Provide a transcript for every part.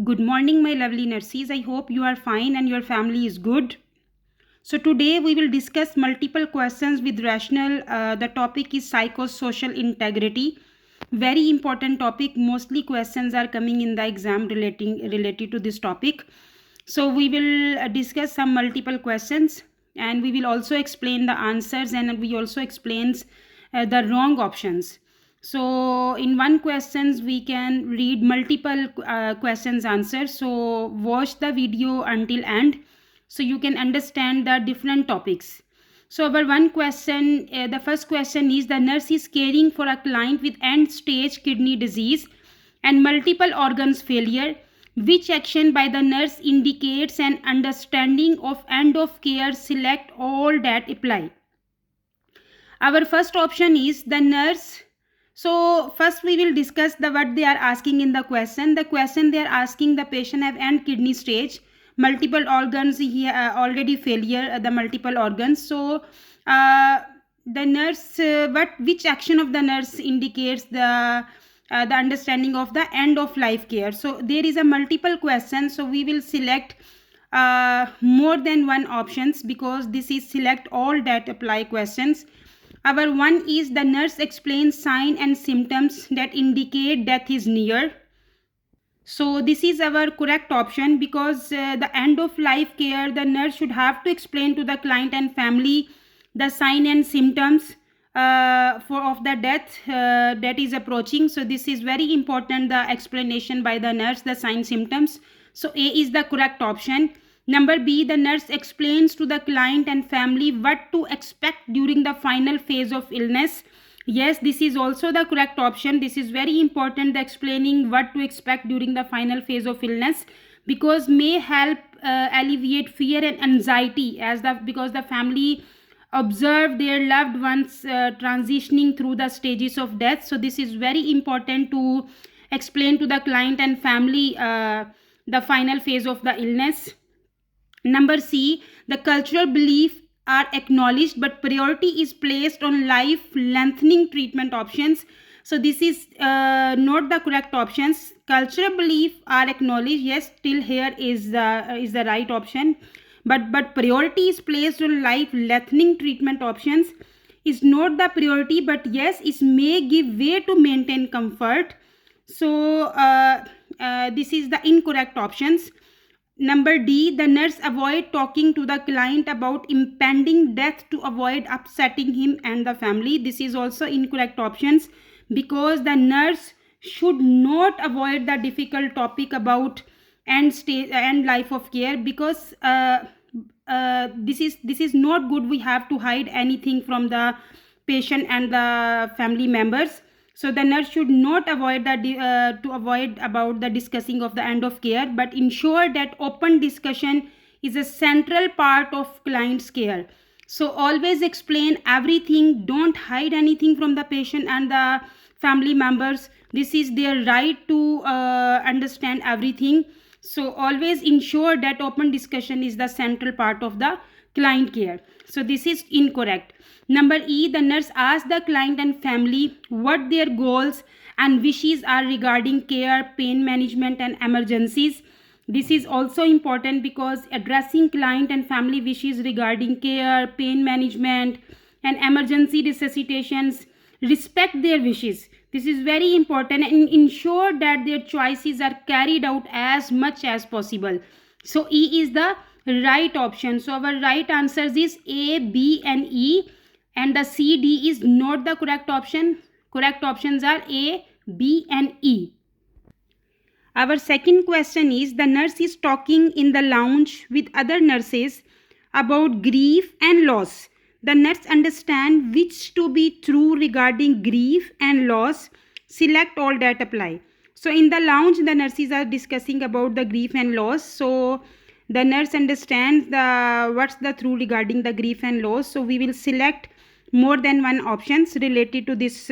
Good morning, my lovely nurses. I hope you are fine and your family is good. So, today we will discuss multiple questions with rational. The topic is psychosocial integrity. Very important topic. Mostly questions are coming in the exam related to this topic. So, we will discuss some multiple questions and we will also explain the answers and we also explains the wrong options. So in one questions we can read multiple questions answers, so watch the video until end so you can understand the different topics. So our one question, the first question is: the nurse is caring for a client with end stage kidney disease and multiple organs failure. Which action by the nurse indicates an understanding of end of care? Select all that apply. Our first option is the nurse. So first we will discuss the what they are asking in the question. The question they are asking: the patient have end kidney stage, multiple organs he already failure, the multiple organs. So the nurse, which action of the nurse indicates the understanding of the end of life care? So there is a multiple question, so we will select more than one options because this is select all that apply questions. Our one is: the nurse explains sign and symptoms that indicate death is near. So this is our correct option because the end of life care, the nurse should have to explain to the client and family the sign and symptoms for of the death that is approaching. So this is very important, the explanation by the nurse, the sign symptoms. So A is the correct option. Number B, the nurse explains to the client and family what to expect during the final phase of illness. Yes, this is also the correct option. This is very important, the explaining what to expect during the final phase of illness, because may help alleviate fear and anxiety as the because the family observe their loved ones transitioning through the stages of death. So this is very important to explain to the client and family the final phase of the illness. Number C, the cultural belief are acknowledged but priority is placed on life lengthening treatment options. So this is not the correct options. Cultural belief are acknowledged, yes, till here is the right option, but priority is placed on life lengthening treatment options is not the priority, but yes, it may give way to maintain comfort. So this is the incorrect options. Number D, the nurse avoid talking to the client about impending death to avoid upsetting him and the family. This is also incorrect options because the nurse should not avoid the difficult topic about end stage and life of care, because this is not good. We have to hide anything from the patient and the family members. So the nurse should not avoid to avoid about the discussing of the end of care, but ensure that open discussion is a central part of client's care. So always explain everything, don't hide anything from the patient and the family members. This is their right to understand everything. So always ensure that open discussion is the central part of the client care. So this is incorrect. Number E, the nurse asks the client and family what their goals and wishes are regarding care, pain management and emergencies. This is also important because addressing client and family wishes regarding care, pain management and emergency resuscitations, respect their wishes. This is very important and ensure that their choices are carried out as much as possible. So E is the right option. So our right answers is A, B and E, and the C, D is not the correct option. Correct options are A, B and E. Our second question is: the nurse is talking in the lounge with other nurses about grief and loss. The nurse understands which to be true regarding grief and loss. Select all that apply. So in the lounge, the nurses are discussing about the grief and loss. So the nurse understands the what's the true regarding the grief and loss. So we will select more than one options related to this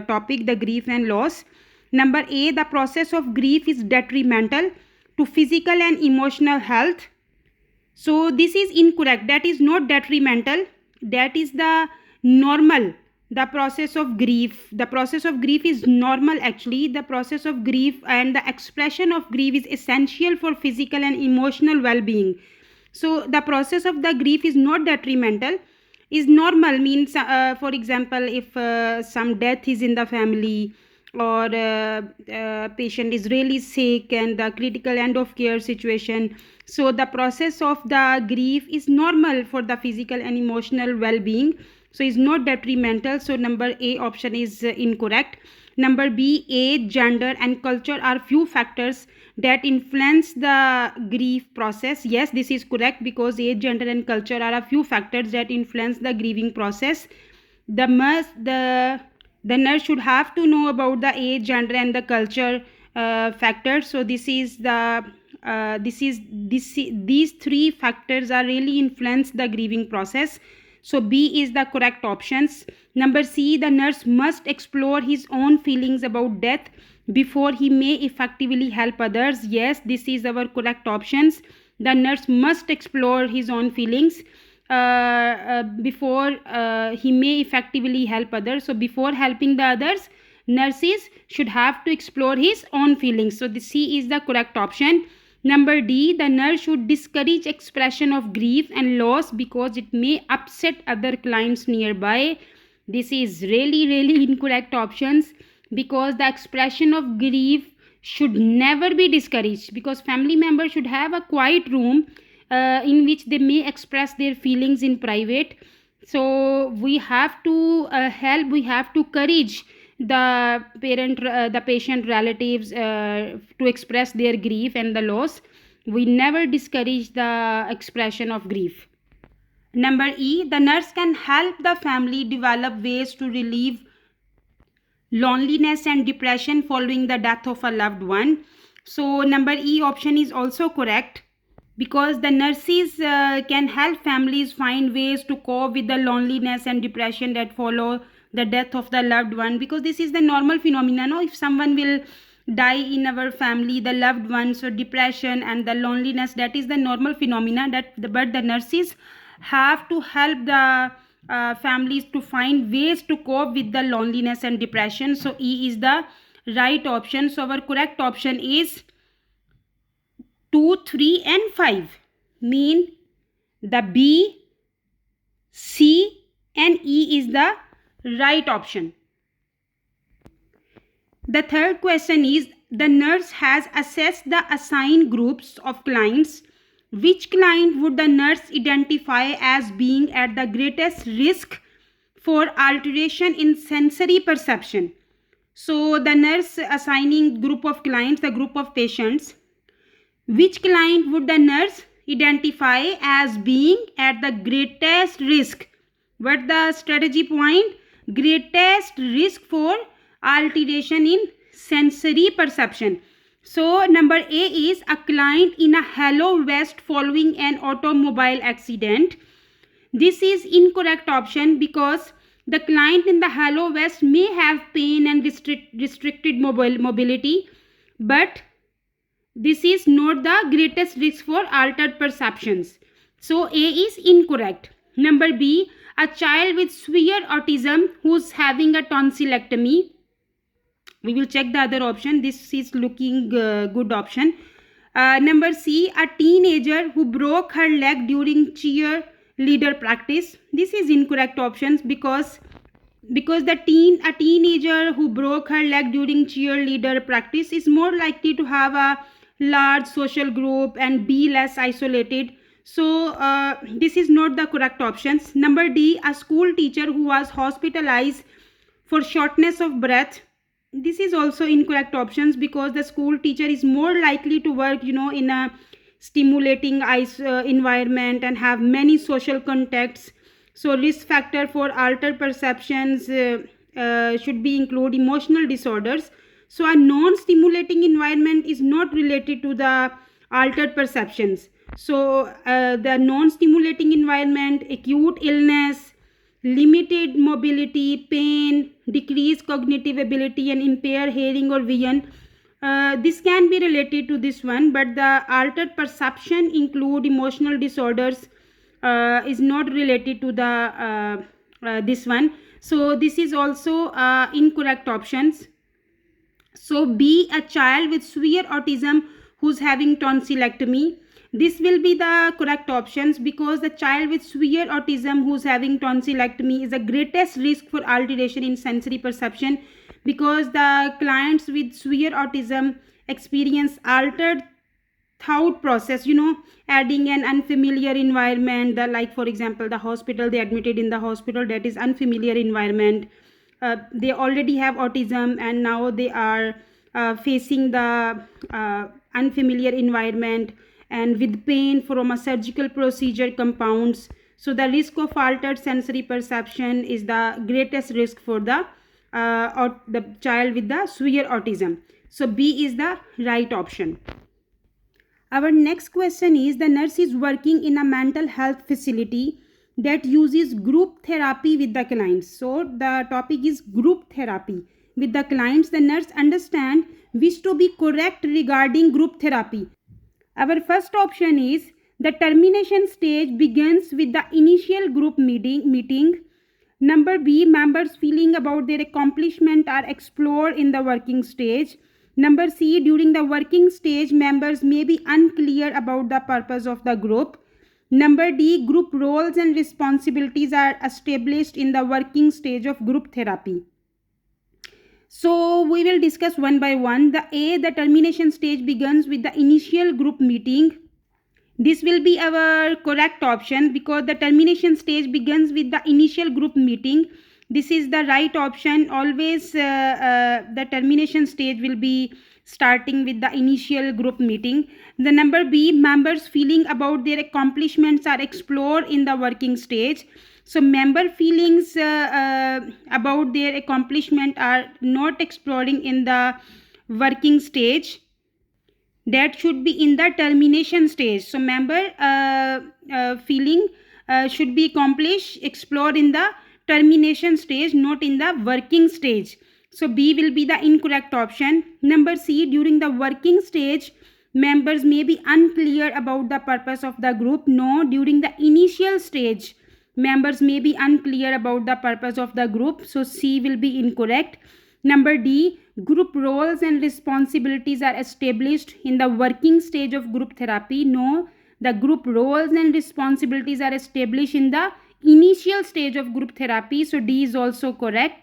topic, the grief and loss. Number A, the process of grief is detrimental to physical and emotional health. So this is incorrect. That is not detrimental. That is the normal The process of grief. The process of grief is normal actually. The process of grief and the expression of grief is essential for physical and emotional well-being. So the process of the grief is not detrimental, is normal. Means for example, if some death is in the family, or patient is really sick and the critical end of care situation, so the process of the grief is normal for the physical and emotional well-being, so is not detrimental. So number A option is incorrect. Number B, age, gender and culture are few factors that influence the grief process. Yes, this is correct, because age, gender and culture are a few factors that influence the grieving process. The nurse should have to know about the age, gender and the culture factors. So these three factors are really influence the grieving process. So B is the correct options. Number C, the nurse must explore his own feelings about death before he may effectively help others. Yes, this is our correct options. The nurse must explore his own feelings before he may effectively help others. So before helping the others, nurses should have to explore his own feelings. So the C is the correct option. Number D, the nurse should discourage expression of grief and loss because it may upset other clients nearby. This is really incorrect options, because the expression of grief should never be discouraged, because family members should have a quiet room in which they may express their feelings in private. So we have to help, we have to encourage the patient relatives to express their grief and the loss. We never discourage the expression of grief. Number E, the nurse can help the family develop ways to relieve loneliness and depression following the death of a loved one. So number E option is also correct, because the nurses can help families find ways to cope with the loneliness and depression that follow the death of the loved one, because this is the normal phenomenon. No? If someone will die in our family, the loved one, so depression and the loneliness, that is the normal phenomena, but the nurses have to help the families to find ways to cope with the loneliness and depression. So E is the right option. So our correct option is 2, 3 and 5. Mean the B, C and E is the right option. The third question is, the nurse has assessed the assigned groups of clients. Which client would the nurse identify as being at the greatest risk for alteration in sensory perception? So the nurse assigning group of clients, the group of patients, which client would the nurse identify as being at the greatest risk? What the strategy point? Greatest risk for alteration in sensory perception. So number A is a client in a Hello West following an automobile accident. This is incorrect option, because the client in the Hello West may have pain and restricted mobility, but this is not the greatest risk for altered perceptions. So A is incorrect. Number B, a child with severe autism who's having a tonsillectomy. We will check the other option. This is looking good option. Number C, a teenager who broke her leg during cheerleader practice. This is incorrect options, because a teenager who broke her leg during cheerleader practice is more likely to have a large social group and be less isolated. So this is not the correct options. Number D, a school teacher who was hospitalized for shortness of breath. This is also incorrect options, because the school teacher is more likely to work in a stimulating environment and have many social contacts. So risk factor for altered perceptions should be include emotional disorders. So a non-stimulating environment is not related to the altered perceptions. So the non-stimulating environment, acute illness, limited mobility, pain, decreased cognitive ability and impaired hearing or vision, this can be related to this one, but the altered perception include emotional disorders is not related to the this one. So this is also incorrect options. So B, a child with severe autism who's having tonsillectomy. This will be the correct options because the child with severe autism who's having tonsillectomy is the greatest risk for alteration in sensory perception, because the clients with severe autism experience altered thought process, adding an unfamiliar environment, the like for example the hospital, they admitted in the hospital, that is unfamiliar environment. They already have autism and now they are facing the unfamiliar environment, and with pain from a surgical procedure compounds. So the risk of altered sensory perception is the greatest risk for the child with the severe autism. So B is the right option. Our next question is, the nurse is working in a mental health facility that uses group therapy with the clients. So the topic is group therapy with the clients. The nurse understand wish to be correct regarding group therapy. Our first option is, the termination stage begins with the initial group meeting. Number B, members feeling about their accomplishment are explored in the working stage. Number C, during the working stage, members may be unclear about the purpose of the group. Number D, group roles and responsibilities are established in the working stage of group therapy. So we will discuss one by one. The A, the termination stage begins with the initial group meeting. This will be our correct option because the termination stage begins with the initial group meeting. This is the right option. Always the termination stage will be starting with the initial group meeting. The number B, members feeling about their accomplishments are explored in the working stage. So member feelings about their accomplishment are not exploring in the working stage. That should be in the termination stage. So member feeling should be accomplished, explored in the termination stage, not in the working stage. So B will be the incorrect option. Number C, during the working stage, members may be unclear about the purpose of the group. No, during the initial stage, members may be unclear about the purpose of the group. So C will be incorrect. Number D, group roles and responsibilities are established in the working stage of group therapy. No, the group roles and responsibilities are established in the initial stage of group therapy. So D is also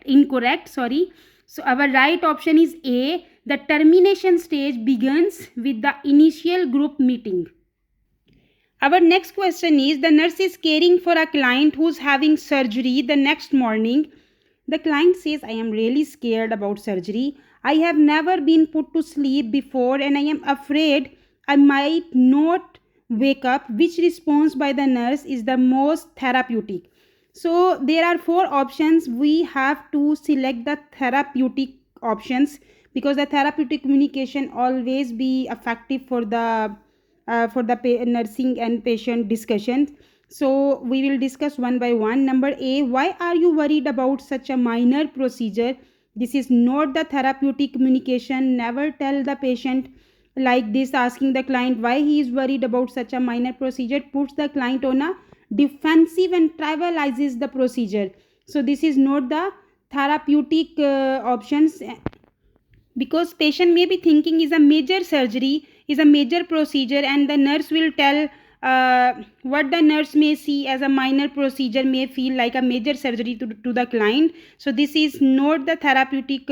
incorrect. So our right option is A. The termination stage begins with the initial group meeting. Our next question is, the nurse is caring for a client who's having surgery the next morning. The client says, I am really scared about surgery. I have never been put to sleep before and I am afraid I might not wake up. Which response by the nurse is the most therapeutic? So there are 4 options. We have to select the therapeutic options because the therapeutic communication always be effective for the nursing and patient discussions. So we will discuss one by one. Number A, why are you worried about such a minor procedure? This is not the therapeutic communication. Never tell the patient like this, asking the client why he is worried about such a minor procedure puts the client on a defensive and trivializes the procedure. So this is not the therapeutic options, because patient may be thinking is a major surgery, is a major procedure, and the nurse will tell what the nurse may see as a minor procedure may feel like a major surgery to the client. So this is not the therapeutic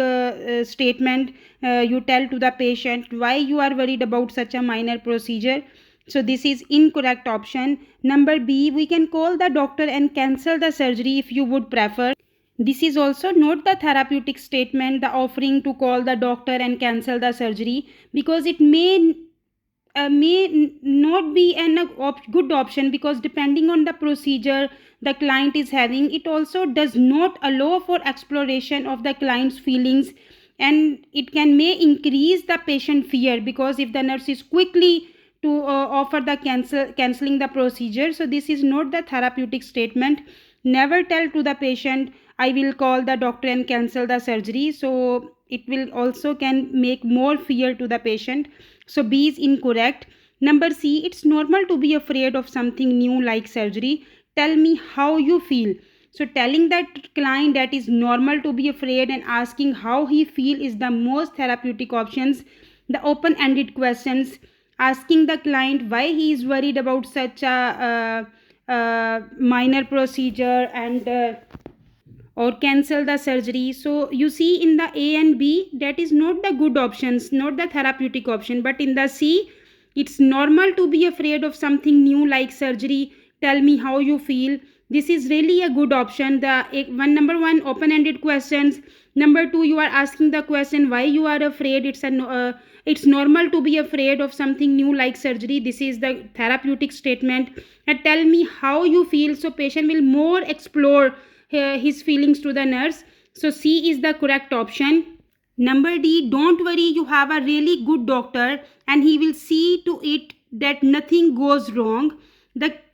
statement. You tell to the patient why you are worried about such a minor procedure. So this is incorrect option. Number B, we can call the doctor and cancel the surgery if you would prefer. This is also not the therapeutic statement, the offering to call the doctor and cancel the surgery, because it may not be a good option, because depending on the procedure the client is having, it also does not allow for exploration of the client's feelings, and it may increase the patient fear, because if the nurse is quickly to offer the cancelling the procedure. So this is not the therapeutic statement. Never tell to the patient I will call the doctor and cancel the surgery. So it will also can make more fear to the patient. So B is incorrect. Number C, it's normal to be afraid of something new like surgery. Tell me how you feel. So telling that client that is normal to be afraid and asking how he feel is the most therapeutic options. The open-ended questions, asking the client why he is worried about such a minor procedure and or cancel the surgery. So you see in the A and B, that is not the good options, not the therapeutic option, but in the C, it's normal to be afraid of something new like surgery. Tell me how you feel. This is really a good option. The number one, open-ended questions. Number two, you are asking the question why you are afraid. It's normal to be afraid of something new like surgery. This is the therapeutic statement. And tell me how you feel. So patient will more explore his feelings to the nurse. So C is the correct option. Number D, don't worry, you have a really good doctor and he will see to it that nothing goes wrong.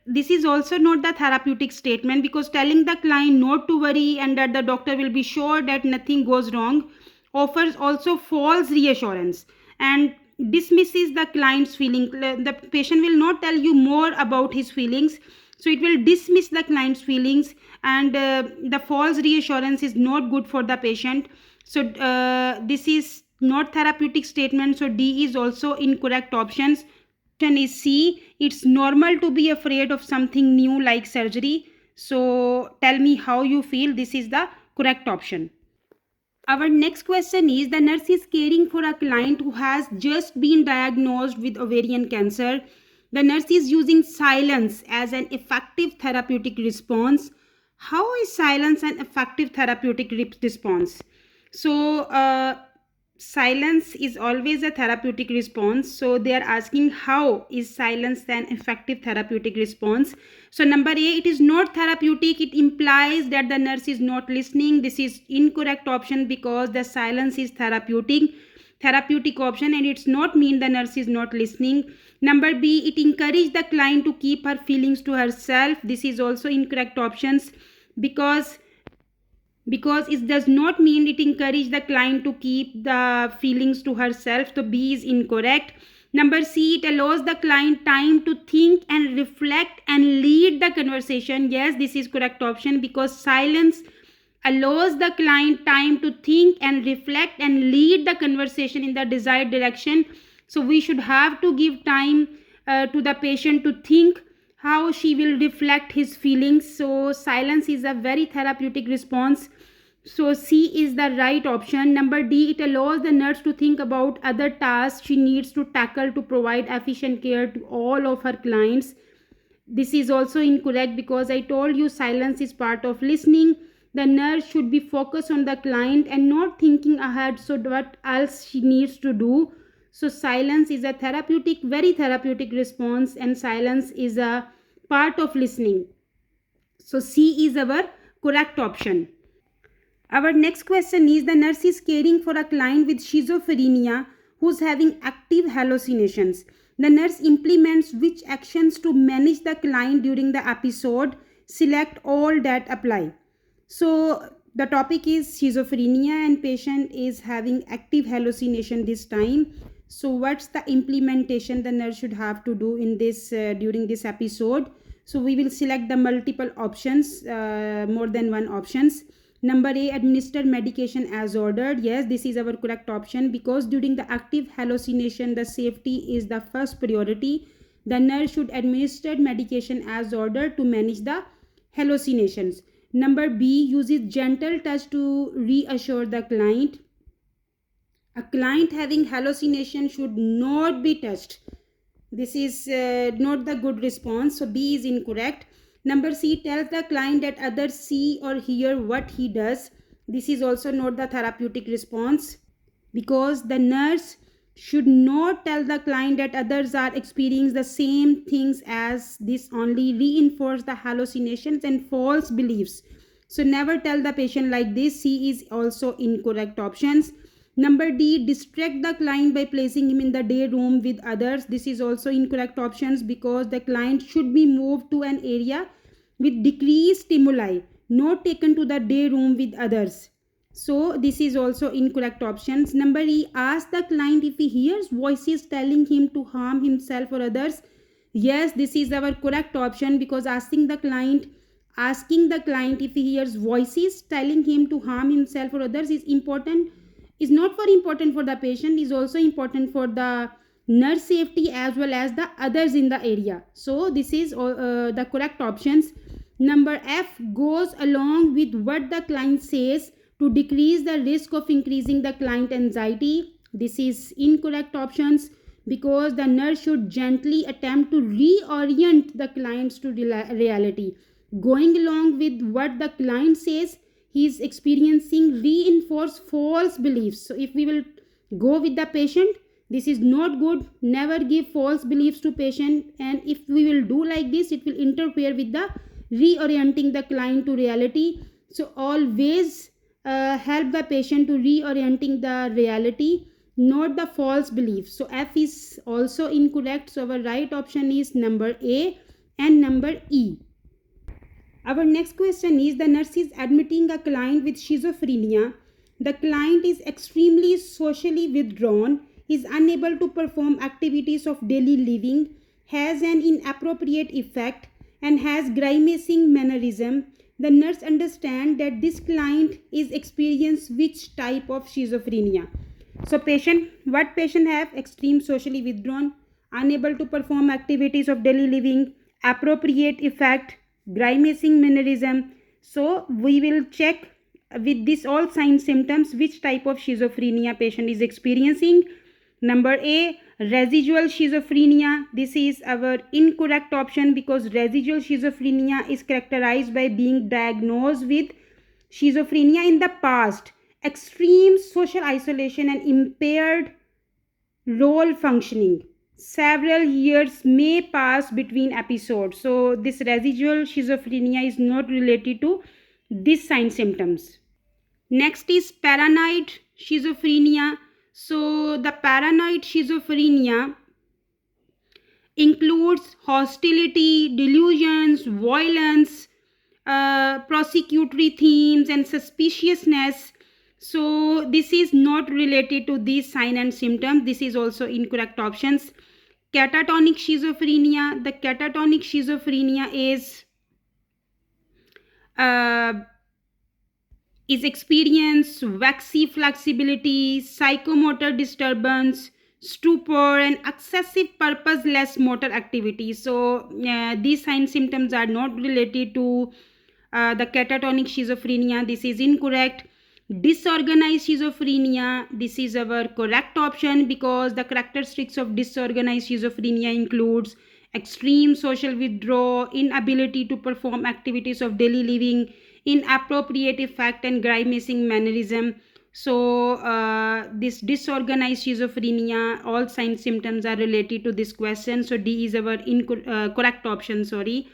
This is also not the therapeutic statement, because telling the client not to worry and that the doctor will be sure that nothing goes wrong offers also false reassurance and dismisses the client's feeling. The patient will not tell you more about his feelings, so it will dismiss the client's feelings, and the false reassurance is not good for the patient. So this is not therapeutic statement, so D is also incorrect options. Option is C, it's normal to be afraid of something new like surgery. So tell me how you feel. This is the correct option. Our next question is, the nurse is caring for a client who has just been diagnosed with ovarian cancer. The nurse is using silence as an effective therapeutic response. How is silence an effective therapeutic response? So, silence is always a therapeutic response. So they are asking how is silence an effective therapeutic response. So number A, it is not therapeutic. It implies that the nurse is not listening. This is incorrect option, because the silence is therapeutic option, and it's not mean the nurse is not listening. Number B, it encouraged the client to keep her feelings to herself. This is also incorrect options, because it does not mean it encourage the client to keep the feelings to herself. So B is incorrect. Number C, it allows the client time to think and reflect and lead the conversation. Yes, this is correct option, because silence allows the client time to think and reflect and lead the conversation in the desired direction. So we should have to give time to the patient to think how she will reflect his feelings. So silence is a very therapeutic response. So C is the right option. Number D, it allows the nurse to think about other tasks she needs to tackle to provide efficient care to all of her clients. This is also incorrect, because I told you silence is part of listening. The nurse should be focused on the client and not thinking ahead, so what else she needs to do. So silence is a very therapeutic response, and silence is a part of listening. So C is our correct option. Our next question is, the nurse is caring for a client with schizophrenia who's having active hallucinations. The nurse implements which actions to manage the client during the episode? Select all that apply. So the topic is schizophrenia and patient is having active hallucination this time. So what's the implementation the nurse should have to do in this during this episode? So we will select the multiple options, more than one options. Number A, administer medication as ordered. Yes, this is our correct option, because during the active hallucination, the safety is the first priority. The nurse should administer medication as ordered to manage the hallucinations. Number B, uses gentle touch to reassure the client. A client having hallucination should not be touched. This is not the good response. So B is incorrect. Number C, tells the client that others see or hear what he does. This is also not the therapeutic response, because the nurse should not tell the client that others are experiencing the same things, as this only reinforce the hallucinations and false beliefs. So never tell the patient like this. C is also incorrect options. Number D, distract the client by placing him in the day room with others. This is also incorrect options, because the client should be moved to an area with decreased stimuli, not taken to the day room with others. So this is also incorrect options. Number E, ask the client if he hears voices telling him to harm himself or others. Yes, this is our correct option, because asking the client Asking the client if he hears voices telling him to harm himself or others is important, is not for important for the patient, is also important for the nurse safety as well as the others in the area. So this is the correct options. Number F goes along with what the client says to decrease the risk of increasing the client anxiety. This is incorrect options, because the nurse should gently attempt to reorient the clients to reality. Going along with what the client says he is experiencing reinforce false beliefs. So if we will go with the patient, this is not good. Never give false beliefs to patient, and if we will do like this, it will interfere with the reorienting the client to reality. So always help the patient to reorienting the reality, not the false beliefs. So F is also incorrect. So our right option is number A and number E. Our next question is, the nurse is admitting a client with schizophrenia. The client is extremely socially withdrawn, is unable to perform activities of daily living, has an inappropriate effect, and has grimacing mannerism. The nurse understands that this client is experiencing which type of schizophrenia? So what patient have? Extreme socially withdrawn, unable to perform activities of daily living, appropriate effect, grimacing mannerism. So we will check with this all signs symptoms which type of schizophrenia patient is experiencing. Number A, residual schizophrenia. This is our incorrect option, because residual schizophrenia is characterized by being diagnosed with schizophrenia in the past, extreme social isolation and impaired role functioning. Several years may pass between episodes. So this residual schizophrenia is not related to these sign symptoms. Next is paranoid schizophrenia. So the paranoid schizophrenia includes hostility, delusions, violence, prosecutory themes, and suspiciousness. So this is not related to these sign and symptoms. This is also incorrect options. Catatonic schizophrenia. The catatonic schizophrenia is experience waxy flexibility, psychomotor disturbance, stupor, and excessive purposeless motor activity. So these sign symptoms are not related to the catatonic schizophrenia. This is incorrect. Disorganized schizophrenia. This is our correct option, because the characteristics of disorganized schizophrenia includes extreme social withdrawal, inability to perform activities of daily living, inappropriate effect, and grimacing mannerism. So this disorganized schizophrenia, all signs symptoms are related to this question. So D is our correct option. Sorry.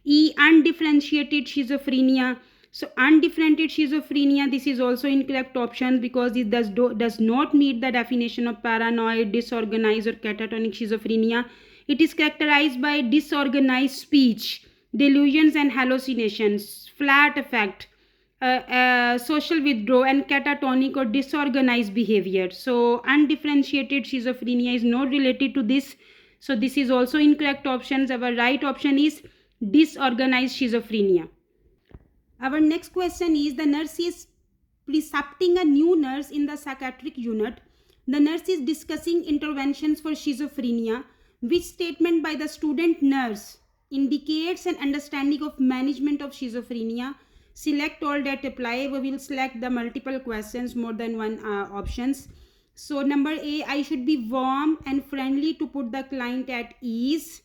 E, undifferentiated schizophrenia. So undifferentiated schizophrenia, this is also incorrect option, because it does not meet the definition of paranoid, disorganized, or catatonic schizophrenia. It is characterized by disorganized speech, delusions and hallucinations, flat affect, social withdrawal, and catatonic or disorganized behavior. So undifferentiated schizophrenia is not related to this. So this is also incorrect options. Our right option is disorganized schizophrenia. Our next question is, the nurse is precepting a new nurse in the psychiatric unit. The nurse is discussing interventions for schizophrenia. Which statement by the student nurse indicates an understanding of management of schizophrenia? Select all that apply. We will select the multiple questions, more than one options. So number A, I should be warm and friendly to put the client at ease.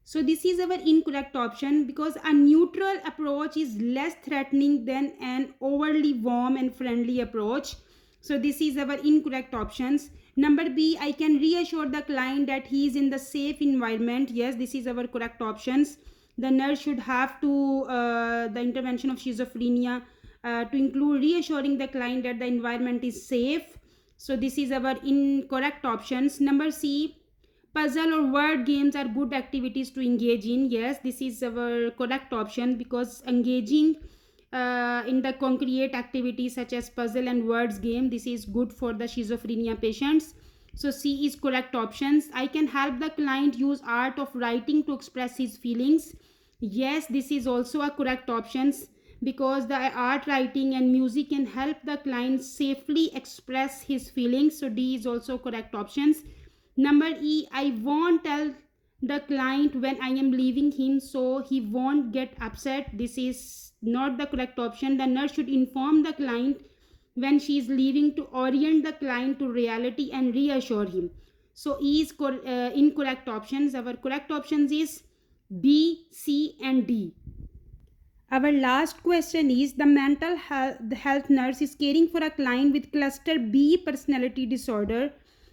So this is our incorrect option, because a neutral approach is less threatening than an overly warm and friendly approach. So this is our incorrect options. Number B, I can reassure the client that he is in the safe environment. Yes, this is our correct options. The nurse should have to the intervention of schizophrenia to include reassuring the client that the environment is safe. So this is our incorrect options. Number C, puzzle or word games are good activities to engage in. Yes, this is our correct option, because engaging in the concrete activities such as puzzle and words game, this is good for the schizophrenia patients. So C is correct options. I can help the client use art of writing to express his feelings. Yes, this is also a correct options because the art writing and music can help the client safely express his feelings. So D is also correct options. Number E, I won't tell the client when I am leaving him so he won't get upset. This is not the correct option. The nurse should inform the client when she is leaving to orient the client to reality and reassure him. So E is incorrect options. Our correct options is B, C, and D. Our last question is the health nurse is caring for a client with cluster B personality disorder.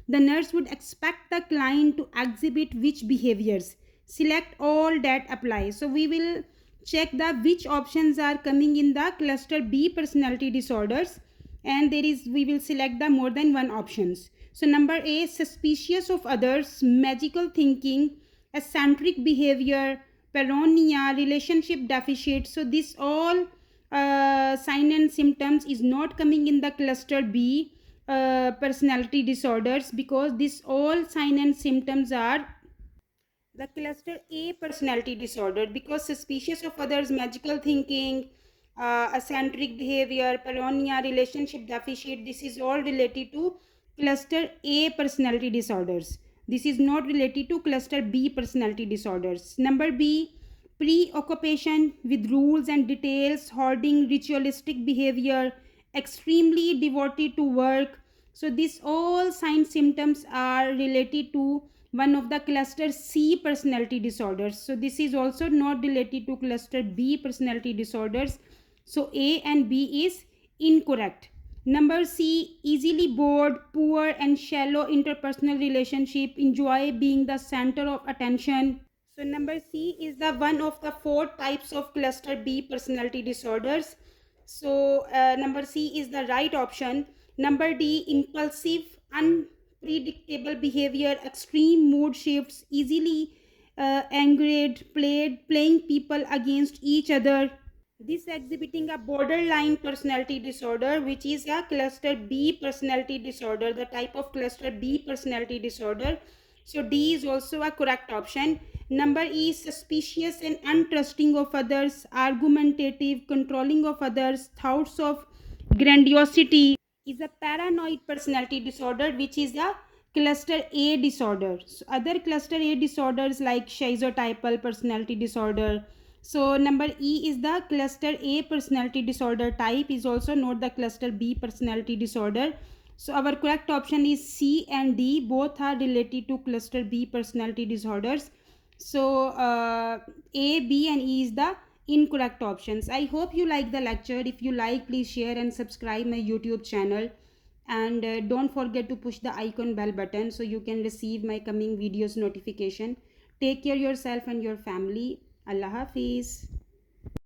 The nurse would expect the client to exhibit which behaviors. Select all that apply. So we will check the which options are coming in the cluster B personality disorders, and there is we will select the more than one options. So number A, suspicious of others, magical thinking, eccentric behavior, paranoia, relationship deficit. So this all sign and symptoms is not coming in the cluster B personality disorders, because this all sign and symptoms are the cluster A personality disorder, because suspicious of others, magical thinking, eccentric behavior, paranoia, relationship deficit, this is all related to cluster A personality disorders. This is not related to cluster B personality disorders. Number B, preoccupation with rules and details, hoarding, ritualistic behavior, extremely devoted to work. So these all signs symptoms are related to one of the cluster C personality disorders. So this is also not related to cluster B personality disorders. So A and B is incorrect. Number C, easily bored, poor and shallow interpersonal relationship, enjoy being the center of attention. So number C is the one of the four types of cluster B personality disorders. So number C is the right option. Number D, impulsive, unpredictable behavior, extreme mood shifts, easily angered, playing people against each other. This exhibiting a borderline personality disorder, which is a cluster B personality disorder, the type of cluster B personality disorder. So D is also a correct option. Number E, suspicious and untrusting of others, argumentative, controlling of others, thoughts of grandiosity, is a paranoid personality disorder, which is a cluster A disorder. So other cluster A disorders like schizotypal personality disorder. So number E is the cluster A personality disorder type, is also not the cluster B personality disorder. So our correct option is C and D, both are related to cluster B personality disorders. So A, B and E is the incorrect options. I hope you like the lecture. If you like, please share and subscribe my YouTube channel, and don't forget to push the icon bell button so you can receive my coming videos notification. Take care yourself and your family. Allah Hafiz.